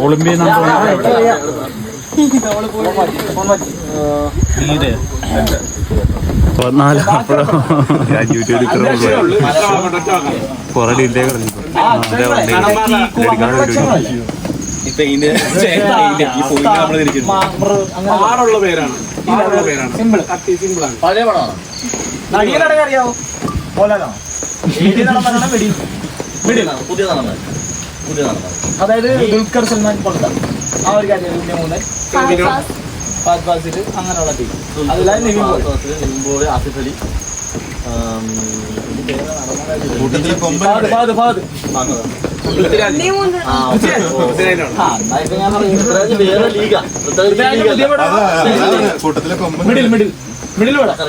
Olympia അറിയാവോ പോലാണോ പുതിയ നടന്നത് അതായത് ദുൽഖർ സൽമാൻ പോലത്തെ ആ ഒരു കാര്യം അങ്ങനെയുള്ള ടീം അതിലായി നിവിൻ ആസിഫ് അലി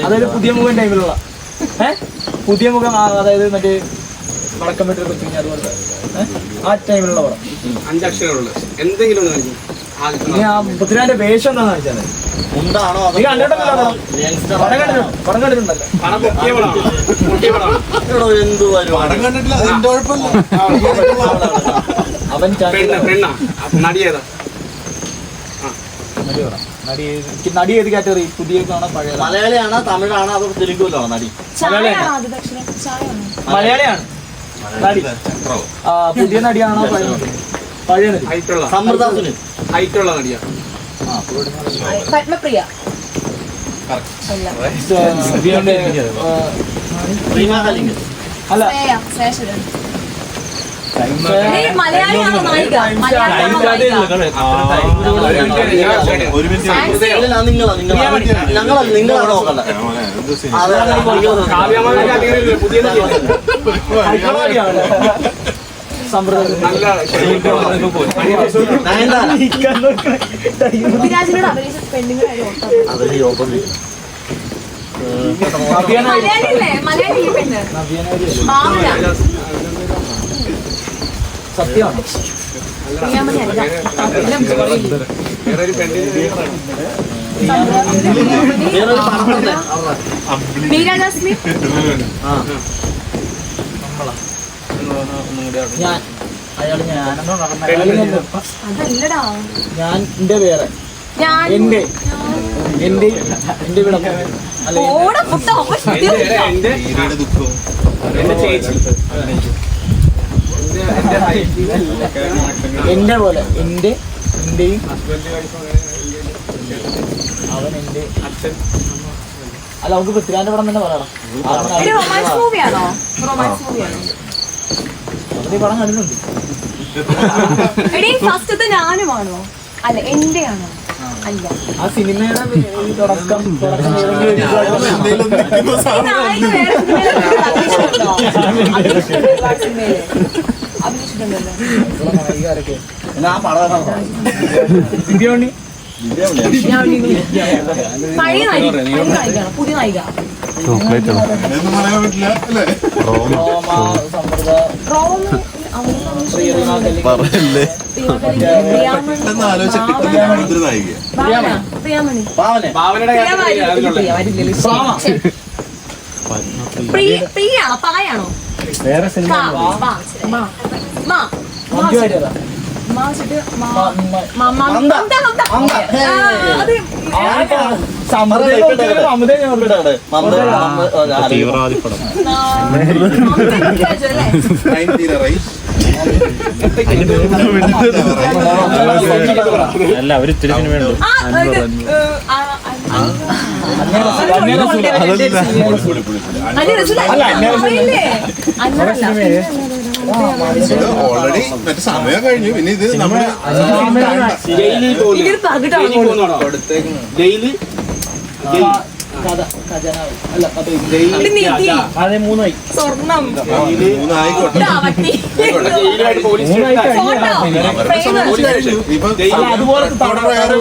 അതായത് പുതിയ മുഖം ടൈമിലുള്ള പുതിയ മുഖം അതായത് മറ്റേ വടക്കം വെട്ടി കൊച്ചിങ് അതുപോലെ ആ ടൈമിലുള്ള പടം 5 അക്ഷരമുള്ള എന്തെങ്കിലും പൃഥ്വിരാജിന്റെ വേഷം എന്താണെന്ന് വെച്ചാൽ പടം കണ്ടിട്ടുണ്ടല്ലോ അവൻ നടി ഏത് കാറ്റഗറി പുതിയ പഴയ മലയാളിയാണോ തമിഴാണോ അതോ തെലുങ്കുലാണോ നടി മലയാളിയാണ് നടി പുതിയ നടിയാണോ പഴയ നടി ഹൈറ്റുള്ള നടിയാണ് പത്മപ്രിയ അല്ല മലയാളിയാണോ നായിക നിങ്ങളാണ് നോക്കണ്ട സത്യമാണ് ഞാൻ അയാള് ഞാൻ എന്റെ വേറെ എന്റെ ഇവിടെ എന്റെ പോലെ എന്റെയും അവൻ എന്റെ അച്ഛൻ അല്ല നമുക്ക് പൃഥ്വിരാജിന്റെ പടം തന്നെ പറയണം അവരുടെ പടം കണ്ടിട്ടുണ്ട് ഞാനുമാണോ അല്ല എന്റെയാണോ അല്ല ആ സിനിമയുടെ തുടക്കം പുതിയ നായിക പ്രിയാണോ പായാണോ വേറെ സിനിമ അല്ല അവര് ഇത്തിരി സിനിമയുണ്ട് ഓൾറെഡി മറ്റേ സമയം കഴിഞ്ഞു. പിന്നെ ഇത് നമ്മുടെ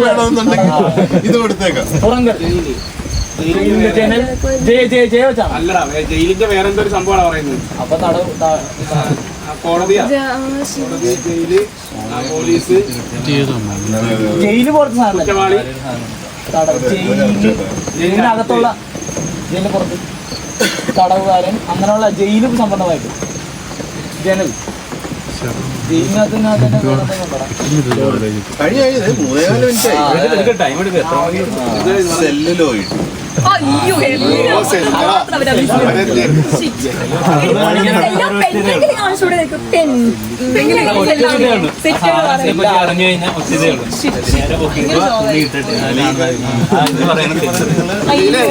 വേണമെന്നുണ്ടെങ്കിൽ ഇത് കൊടുത്തേക്കാം. അല്ലടാ ജയിലിന്റെ വേറെന്തോ ഒരു സംഭവമാണ് പറയുന്നത്. അപ്പൊ കോടതിയാ ജയില് പോലീസ് ജയില് പോലത്തെ കുറ്റവാളി ജയിലിനകത്തുള്ള ജയിലിന് പുറത്ത് തടവുകാരൻ അങ്ങനെയുള്ള ജയിലും സംബന്ധമായിട്ട് ജനൽ ഇതിനകത്ത് കഴിഞ്ഞ 3.4 മിനിറ്റായി ടൈം എടുക്കും എത്ര മണി സെല്ലുലോയിഡ് അയ്യോ എല്ലാം പെണ്ണെങ്കിലും കാണിച്ചൂടെ പെൺ അറിഞ്ഞു കഴിഞ്ഞാൽ ഒറ്റതേ ഉള്ളൂ നേരെ പോക്കി അയ്യോ